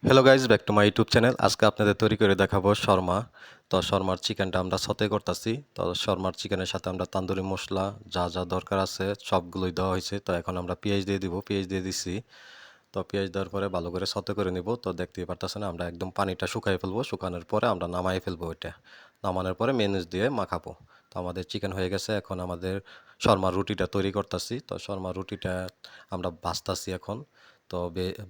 Hello guys, back to my YouTube channel. আজকে আপনাদের তৈরি করে দেখাবো শর্মা। তো শর্মার চিকেনটা আমরা সতে করতেছি। তো শর্মার চিকেনের সাথে আমরা তান্দুরি মশলা যা যা দরকার আছে সবগুলোই দেওয়া হয়েছে। তো এখন আমরা পেঁয়াজ দিয়ে দিব, পেঁয়াজ দিয়ে দিচ্ছি। তো পেঁয়াজ দেওয়ার পরে ভালো করে সতে করে নিব। তো দেখতেই পারতেছেন আমরা একদম পানিটা শুকাই ফেলবো, শুকানোর পরে আমরা নামাই ফেলবো। ওইটা নামানোর পরে মেনুজ দিয়ে মাখাবো। তো আমাদের চিকেন হয়ে গেছে। এখন আমাদের শর্মার রুটিটা তৈরি করতেছি। তো শর্মার রুটিটা আমরা ভাজতাছি এখন। তো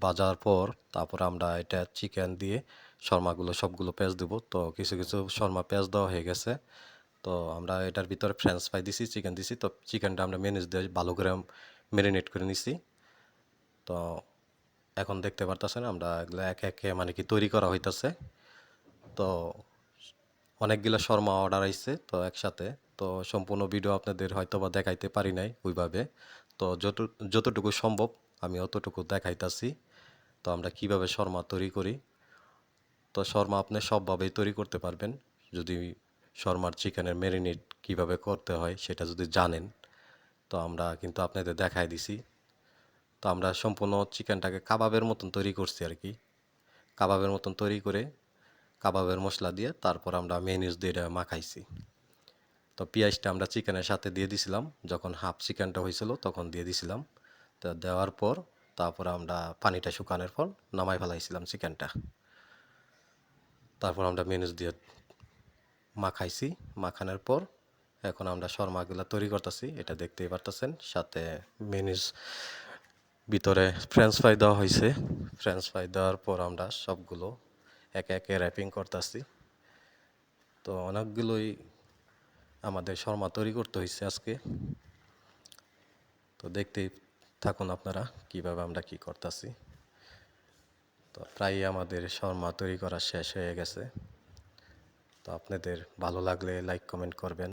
ভাজার পর তারপরে আমরা এটা চিকেন দিয়ে শর্মাগুলো সবগুলো পেঁয়াজ দেবো। তো কিছু কিছু শর্মা পেঁয়াজ দেওয়া হয়ে গেছে। তো আমরা এটার ভিতরে ফ্রেঞ্চ ফ্রাই দিছি, চিকেন দিছি। তো চিকেনটা আমরা মেনুজ দিয়ে ভালো করে ম্যারিনেট করে নিছি। তো এখন দেখতে পারতেছেন আমরা এগুলো একে একে মানে কি তৈরি করা হইতাছে। তো অনেকগুলো শর্মা অর্ডার আইছে তো একসাথে। তো সম্পূর্ণ ভিডিও আপনাদের হয়তো বা দেখাইতে পারি নাই ওইভাবে। তো যতটুকু সম্ভব আমি অতটুকু দেখাইতাছি। তো আমরা কিভাবে শর্মা তৈরি করি। তো শর্মা আপনি সবভাবেই তৈরি করতে পারবেন যদি শর্মার চিকেনের ম্যারিনেট কিভাবে করতে হয় সেটা যদি জানেন। তো আমরা কিন্তু আপনাদের দেখাই দিছি। তো আমরা সম্পূর্ণ চিকেনটাকে কাবাবের মতন তৈরি করছি আর কি। কাবাবের মতন তৈরি করে কাবাবের মশলা দিয়ে তারপর আমরা মেয়োনিজ দিয়ে এটা মাখাইছি। তো পেঁয়াজটা আমরা চিকেনের সাথে দিয়ে দিছিলাম, যখন হাফ চিকেনটা হয়েছিল তখন দিয়ে দিছিলাম। তো দেওয়ার পর তারপর আমরা পানিটা শুকানোর পর নামাই ফেলাইছিলাম চিকেনটা। তারপর আমরা মেয়োনিজ দিয়ে মাখাইছি। মাখানোর পর এখন আমরা শর্মাগুলো তৈরি করতেছি, এটা দেখতেই পারতেছেন। সাথে মেয়োনিজ ভিতরে ফ্রেঞ্চ ফ্রাই দেওয়া হয়েছে। ফ্রেঞ্চ ফ্রাই দেওয়ার পর আমরা সবগুলো একে একে র্যাপিং করতেছি। তো অনেকগুলোই আমাদের শর্মা তৈরি করতে হয়েছে আজকে। তো দেখতেই থাকুন আপনারা কিভাবে আমরা কি করতেছি। তো প্রায় আমাদের শর্মা তৈরি করা শেষ হয়ে গেছে। তো আপনাদের ভালো লাগলে লাইক কমেন্ট করবেন।